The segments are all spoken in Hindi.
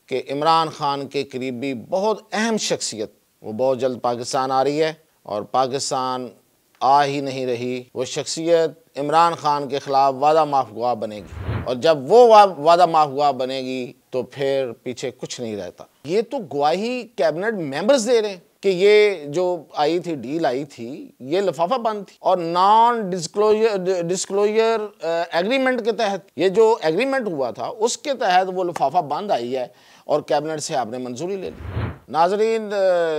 कि इमरान खान के करीबी बहुत अहम शख्सियत वो बहुत जल्द पाकिस्तान आ रही है और पाकिस्तान आ ही नहीं रही। वो शख्सियत इमरान खान के ख़िलाफ़ वादा माफ़गुआ बनेगी और जब वो वादा माफ़गुआ बनेगी तो फिर पीछे कुछ नहीं रहता। ये तो गवाही कैबिनेट मेंबर्स दे रहे हैं कि ये जो आई थी डील आई थी ये लिफाफा बंद थी और नॉन डिस्क्लोजर एग्रीमेंट के तहत ये जो एग्रीमेंट हुआ था उसके तहत वो लिफाफा बंद आई है और कैबिनेट से आपने मंजूरी ले ली। नाजरीन,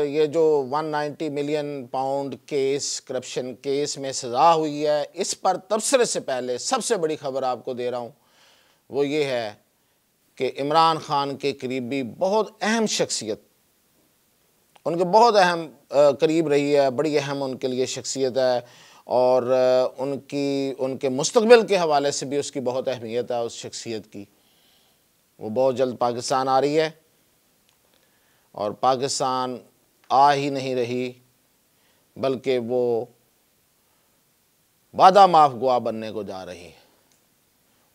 ये जो 190 million pound case corruption case में सज़ा हुई है, इस पर तबसरे से पहले सबसे बड़ी खबर आपको दे रहा हूँ, वो ये है कि इमरान खान के करीबी बहुत अहम शख्सियत, उनके बहुत अहम करीब रही है, बड़ी अहम उनके लिए शख्सियत है और उनके मुस्तकबिल के हवाले से भी उसकी बहुत अहमियत है। उस शख्सियत की वो बहुत जल्द पाकिस्तान आ रही है और पाकिस्तान आ ही नहीं रही बल्कि वो वादा माफ़गुआ बनने को जा रही है।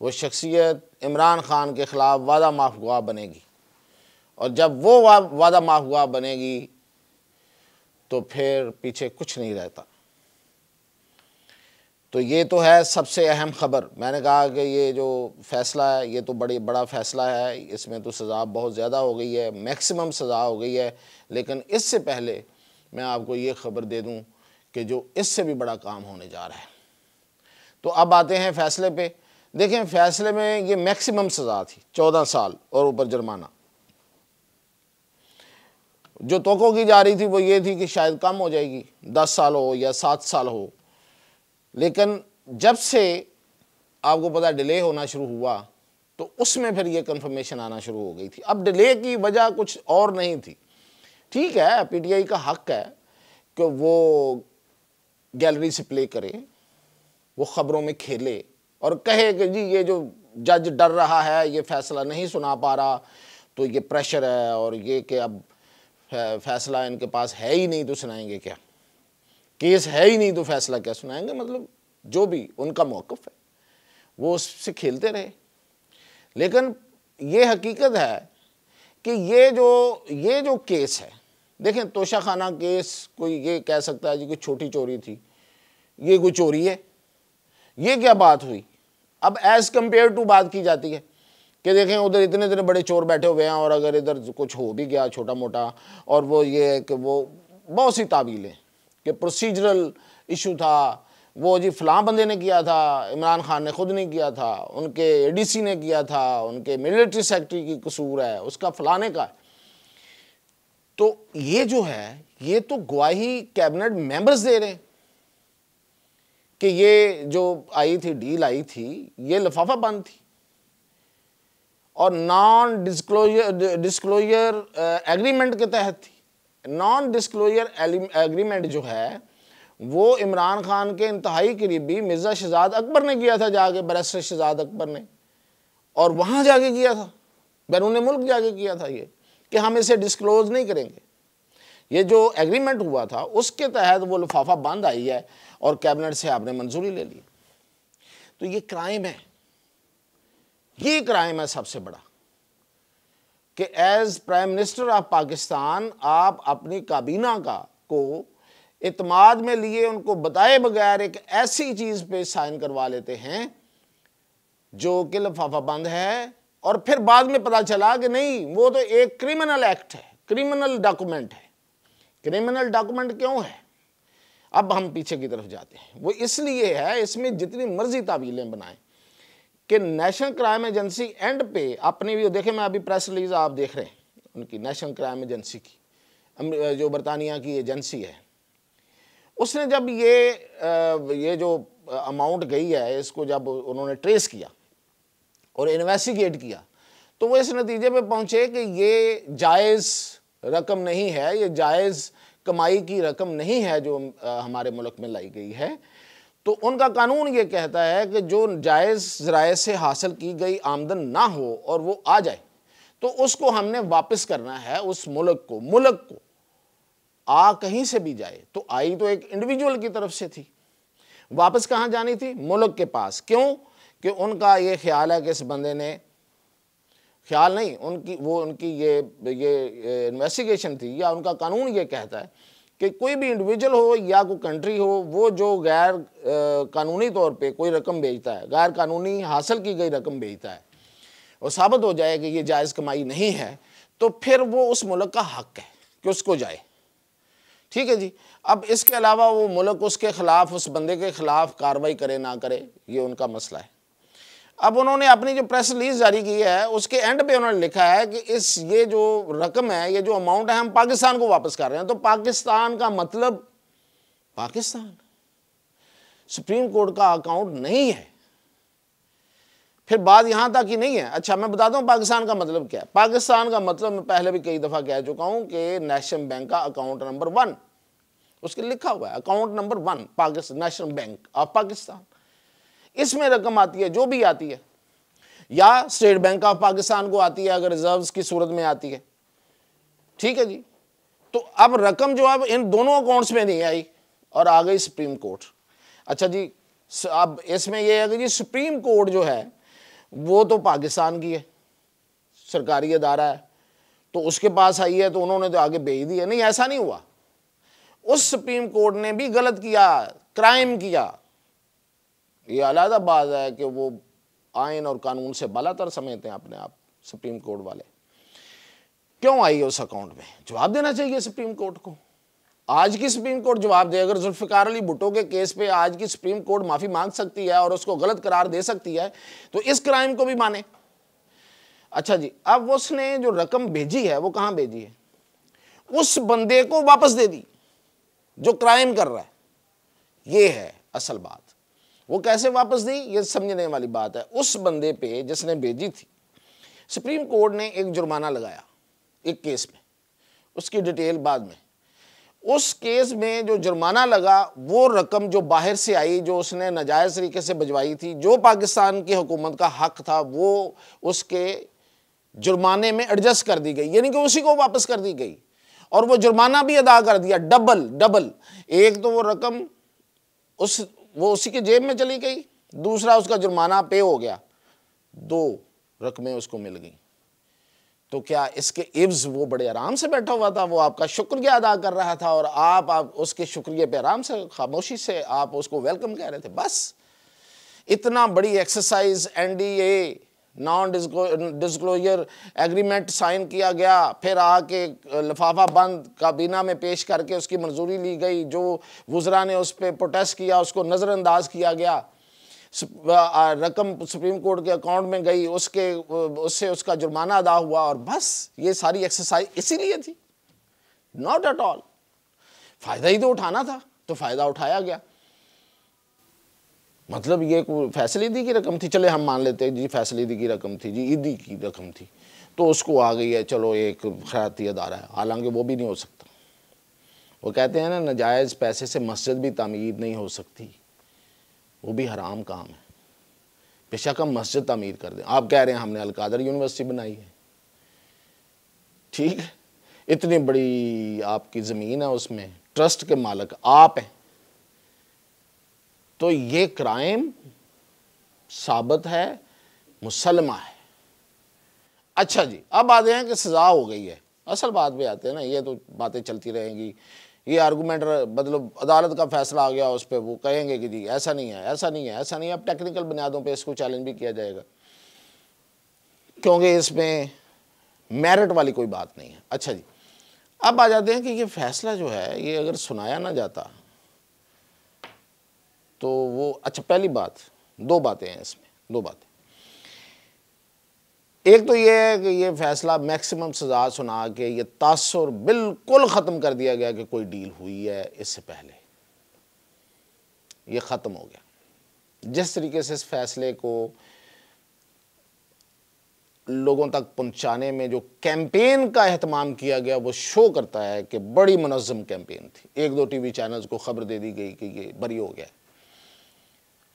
वो शख्सियत इमरान खान के ख़िलाफ़ वादा माफ़गुआ बनेगी और जब वो वादा माफ़गुआ बनेगी तो फिर पीछे कुछ नहीं रहता। तो ये तो है सबसे अहम खबर। मैंने कहा कि ये जो फ़ैसला है ये तो बड़ा फ़ैसला है, इसमें तो सज़ा बहुत ज़्यादा हो गई है, मैक्सिमम सज़ा हो गई है। लेकिन इससे पहले मैं आपको ये ख़बर दे दूं कि जो इससे भी बड़ा काम होने जा रहा है। तो अब आते हैं फ़ैसले पे। देखें, फ़ैसले में ये मैक्सिमम सज़ा थी 14 साल और ऊपर जुर्माना। जो तोक़ो की जा रही थी वो ये थी कि शायद कम हो जाएगी, 10 साल हो या 7 साल हो। लेकिन जब से आपको पता डिले होना शुरू हुआ तो उसमें फिर ये कंफर्मेशन आना शुरू हो गई थी। अब डिले की वजह कुछ और नहीं थी। ठीक है, पीटीआई का हक है कि वो गैलरी से प्ले करे, वो ख़बरों में खेले और कहे कि जी ये जो जज डर रहा है, ये फ़ैसला नहीं सुना पा रहा, तो ये प्रेशर है और ये कि अब फ़ैसला इनके पास है ही नहीं तो सुनाएंगे क्या, केस है ही नहीं तो फ़ैसला क्या सुनाएंगे। मतलब जो भी उनका मौक़िफ़ है वो उससे खेलते रहे। लेकिन ये हकीकत है कि ये जो केस है, देखें, तोशाखाना केस कोई ये कह सकता है जी कोई छोटी चोरी थी, ये कोई चोरी है, ये क्या बात हुई। अब एज़ कम्पेयर टू बात की जाती है कि देखें उधर इतने बड़े चोर बैठे हुए हैं और अगर इधर कुछ हो भी गया छोटा मोटा, और वो ये है कि वो बहुत सी तावीलें कि प्रोसीजरल इशू था, वो जी फ़लाँ बंदे ने किया था, इमरान खान ने ख़ुद नहीं किया था, उनके एडीसी ने किया था, उनके मिलिट्री सेक्रेटरी की कसूर है, उसका फ़लाने का। तो ये जो है ये तो गवाही कैबिनेट मेंबर्स दे रहे हैं कि ये जो आई थी डील आई थी ये लिफाफा बंद थी और नॉन डिस्क्लोजर एग्रीमेंट के तहत थी। नॉन डिस्क्लोजर एग्रीमेंट जो है वो इमरान खान के इंतहाई करीबी मिर्ज़ा शहजाद अकबर ने किया था, जाके बैरिस्टर शहजाद अकबर ने, और वहाँ जाके किया था, बैरून मुल्क जाके किया था ये कि हम इसे डिस्क्लोज नहीं करेंगे। ये जो एग्रीमेंट हुआ था उसके तहत वो लिफाफा बंद आई है और कैबिनेट से आपने मंजूरी ले ली। तो ये क्राइम है, ये क्राइम है सबसे बड़ा कि as prime minister of Pakistan आप अपनी काबीना को इत्माद में लिए उनको बताए बगैर एक ऐसी चीज़ पे साइन करवा लेते हैं जो कि लिफाफा बंद है, और फिर बाद में पता चला कि नहीं वो तो एक क्रिमिनल एक्ट है, क्रिमिनल डॉक्यूमेंट है। क्रिमिनल डॉक्यूमेंट क्यों है? अब हम पीछे की तरफ जाते हैं। वो इसलिए है, इसमें जितनी मर्जी तावीलें बनाएं कि नेशनल क्राइम एजेंसी एंड पे अपनी भी देखें, मैं अभी प्रेस रिलीज आप देख रहे हैं उनकी नेशनल क्राइम एजेंसी की, जो बरतानिया की एजेंसी है, उसने जब ये जो अमाउंट गई है इसको जब उन्होंने ट्रेस किया और इन्वेस्टिगेट किया तो वो इस नतीजे पे पहुंचे कि ये जायज़ रकम नहीं है, ये जायज़ कमाई की रकम नहीं है जो हमारे मुल्क में लाई गई है। तो उनका कानून ये कहता है कि जो जायज़ ज़राए से हासिल की गई आमदन ना हो और वो आ जाए तो उसको हमने वापस करना है उस मुल्क को आ कहीं से भी जाए। तो आई तो एक इंडिविजुअल की तरफ से थी, वापस कहाँ जानी थी? मुल्क के पास। क्यों? कि उनका ये ख्याल है कि इस बंदे ने ख्याल नहीं, उनकी ये इन्वेस्टिगेशन थी, या उनका कानून ये कहता है कि कोई भी इंडिविजुअल हो या कोई कंट्री हो, वो जो गैर कानूनी तौर पे कोई रकम भेजता है, गैर कानूनी हासिल की गई रकम भेजता है, और साबित हो जाए कि ये जायज़ कमाई नहीं है, तो फिर वो उस मुल्क का हक है कि उसको जाए। ठीक है जी। अब इसके अलावा वो मुल्क उसके खिलाफ, उस बंदे के खिलाफ कार्रवाई करे ना करे, ये उनका मसला है। अब उन्होंने अपनी जो प्रेस रिलीज जारी की है, उसके एंड पे उन्होंने लिखा है कि ये जो रकम है, ये जो अमाउंट है, हम पाकिस्तान को वापस कर रहे हैं। तो पाकिस्तान का मतलब पाकिस्तान, सुप्रीम कोर्ट का अकाउंट नहीं है। फिर बात यहां तक ही नहीं है। अच्छा, मैं बताता हूं पाकिस्तान का मतलब क्या है। पाकिस्तान का मतलब मैं पहले भी कई दफा कह चुका हूं कि नेशनल बैंक का अकाउंट नंबर 1, उसके लिखा हुआ है account number 1 Pakistan, national bank of Pakistan. इसमें रकम आती है जो भी आती है, या स्टेट बैंक ऑफ पाकिस्तान को आती है अगर रिजर्व्स की सूरत में आती है। ठीक है जी। तो अब रकम जो है इन दोनों अकाउंट्स में नहीं आई और आ गई सुप्रीम कोर्ट। अच्छा जी, अब इसमें यह है कि जी सुप्रीम कोर्ट जो है वो तो पाकिस्तान की है, सरकारी अदारा है, तो उसके पास आई है तो उन्होंने तो आगे भेज दी है। नहीं, ऐसा नहीं हुआ। उस सुप्रीम कोर्ट ने भी गलत किया, क्राइम किया। ये अलग बात है कि वो आइन और कानून से बालातर समझते हैं अपने आप सुप्रीम कोर्ट वाले। क्यों आई है उस अकाउंट में, जवाब देना चाहिए सुप्रीम कोर्ट को। आज की सुप्रीम कोर्ट जवाब दे। अगर जुल्फिकार अली भुट्टो के केस पे आज की सुप्रीम कोर्ट माफी मांग सकती है और उसको गलत करार दे सकती है, तो इस क्राइम को भी माने। अच्छा जी, अब उसने जो रकम भेजी है वो कहां भेजी है, उस बंदे को वापस दे दी जो क्राइम कर रहा है। ये है असल बात। वो कैसे वापस दी, ये समझने वाली बात है। उस बंदे पे जिसने भेजी थी, सुप्रीम कोर्ट ने एक जुर्माना लगाया एक केस में, उसकी डिटेल बाद में। उस केस में जो जुर्माना लगा, वो रकम जो बाहर से आई, जो उसने नाजायज़ तरीके से भिजवाई थी, जो पाकिस्तान की हुकूमत का हक था, वो उसके जुर्माने में एडजस्ट कर दी गई, यानी कि उसी को वापस कर दी गई। और वो जुर्माना भी अदा कर दिया, डबल। एक तो वो रकम वो उसी के जेब में चली गई, दूसरा उसका जुर्माना पे हो गया, 2 रकमें उसको मिल गई। तो क्या इसके इव्ज वो बड़े आराम से बैठा हुआ था, वो आपका शुक्रिया अदा कर रहा था और आप उसके शुक्रिया पे आराम से, खामोशी से आप उसको वेलकम कह रहे थे। बस इतना बड़ी exercise, NDA non disclosure agreement sign किया गया, फिर आके लिफाफा बंद काबीना में पेश करके उसकी मंजूरी ली गई, जो वुज़रा ने उस पर प्रोटेस्ट किया उसको नज़रअंदाज किया गया, रकम सुप्रीम कोर्ट के अकाउंट में गई, उससे उसका जुर्माना अदा हुआ, और बस ये सारी एक्सरसाइज इसीलिए थी। Not at all. फ़ायदा ही तो उठाना था, तो फ़ायदा उठाया गया। मतलब ये कोई फैसलीदी की रकम थी, चले हम मान लेते हैं जी फैसलीदी की रकम थी, जी ईदी की रकम थी, तो उसको आ गई है, चलो एक खैराती अदारा है। हालांकि वो भी नहीं हो सकता। वो कहते हैं ना, नाजायज़ पैसे से मस्जिद भी तामीर नहीं हो सकती, वो भी हराम काम है। बेशक हम मस्जिद तामीर कर दें, आप कह रहे हैं हमने अलकादर यूनिवर्सिटी बनाई है, ठीक है, इतनी बड़ी आपकी ज़मीन है, उसमें ट्रस्ट के मालिक आप हैं, तो ये क्राइम साबित है, मुसलमा है। अच्छा जी, अब आते हैं कि सज़ा हो गई है। असल बात पे आते हैं ना, ये तो बातें चलती रहेंगी, ये आर्गूमेंट, मतलब अदालत का फैसला आ गया उस पर, वो कहेंगे कि जी ऐसा नहीं है, ऐसा नहीं है, ऐसा नहीं है। अब टेक्निकल बुनियादों पे इसको चैलेंज भी किया जाएगा, क्योंकि इसमें मेरिट वाली कोई बात नहीं है। अच्छा जी, अब आ जाते हैं कि ये फैसला जो है, ये अगर सुनाया ना जाता तो वो, अच्छा पहली बात, 2 बातें हैं इसमें, 2 बातें। एक तो ये है कि ये फैसला मैक्सिमम सज़ा सुना के ये तासुर बिल्कुल ख़त्म कर दिया गया कि कोई डील हुई है इससे पहले, ये ख़त्म हो गया। जिस तरीके से इस फैसले को लोगों तक पहुंचाने में जो कैंपेन का एहतमाम किया गया, वो शो करता है कि बड़ी मुनज़्ज़म कैंपेन थी। 1-2 TV चैनल्स को ख़बर दे दी गई कि ये बरी हो गया,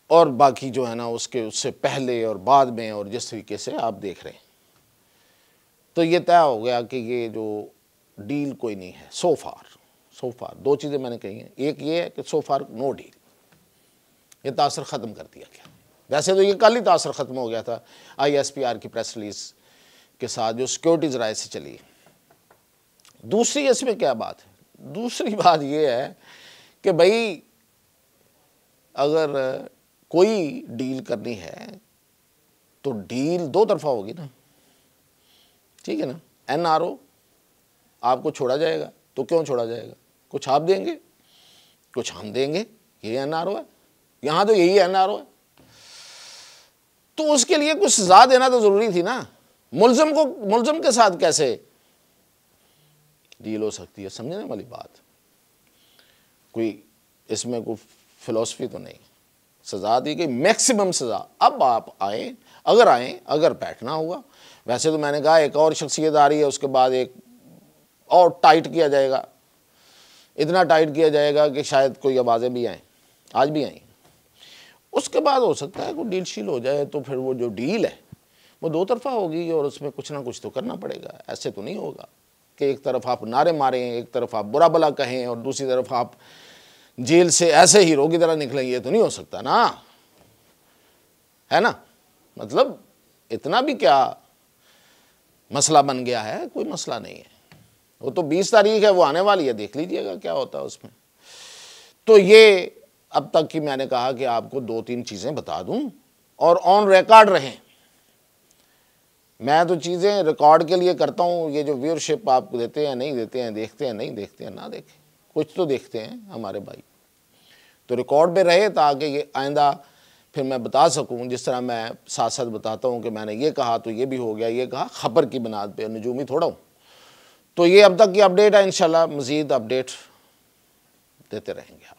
और बाकी जो है ना उससे पहले और बाद में, और जिस तरीके से आप देख रहे हैं, तो ये तय हो गया कि ये जो डील कोई नहीं है सो फार। 2 चीज़ें मैंने कही हैं। एक ये है कि सो फार नो डील, ये तासर ख़त्म कर दिया गया। वैसे तो ये कल ही तासर ख़त्म हो गया था ISPR की प्रेस रिलीज़ के साथ जो सिक्योरिटीज़ राय से चली है। दूसरी इसमें क्या बात है, दूसरी बात ये है कि भाई अगर कोई डील करनी है तो डील दो तरफा होगी ना, ठीक है ना। एनआरओ आपको छोड़ा जाएगा तो क्यों छोड़ा जाएगा, कुछ आप देंगे कुछ हम देंगे, यही एनआरओ है, यहां तो यही एनआरओ है। तो उसके लिए कुछ सजा देना तो जरूरी थी ना। मुलजम के साथ कैसे डील हो सकती है, समझने वाली बात। कोई इसमें कोई फिलॉसफी तो नहीं, सजा दी गई मैक्सिमम सजा। अब आप आए, अगर बैठना हुआ, वैसे तो मैंने कहा एक और शख्सियत आ रही है, उसके बाद एक और टाइट किया जाएगा, इतना टाइट किया जाएगा कि शायद कोई आवाज़ें भी आएँ, आज भी आई। उसके बाद हो सकता है कोई डील शील हो जाए, तो फिर वो जो डील है वो दो तरफा होगी और उसमें कुछ ना कुछ तो करना पड़ेगा। ऐसे तो नहीं होगा कि एक तरफ आप नारे मारें, एक तरफ आप बुरा भला कहें और दूसरी तरफ आप जेल से ऐसे हीरो की तरह निकलेंगे, ये तो नहीं हो सकता ना, है ना। मतलब इतना भी क्या मसला बन गया है, कोई मसला नहीं है। वो तो 20 तारीख है, वो आने वाली है, देख लीजिएगा क्या होता है उसमें। तो ये अब तक की मैंने कहा कि आपको 2-3 चीज़ें बता दूं और ऑन रिकॉर्ड रहें। मैं तो चीज़ें रिकॉर्ड के लिए करता हूँ, ये जो व्यूअरशिप आप देते हैं नहीं देते हैं, देखते हैं नहीं देखते हैं, ना देखें, कुछ तो देखते हैं हमारे भाई, तो रिकॉर्ड पे रहे ताकि ये आइंदा फिर मैं बता सकूं। जिस तरह मैं साथ साथ बताता हूं कि मैंने ये कहा तो ये भी हो गया, ये कहा, खबर की बुनियाद पे, नजूमी थोड़ा हूँ। तो ये अब तक की अपडेट है, इंशाल्लाह मज़ीद अपडेट देते रहेंगे।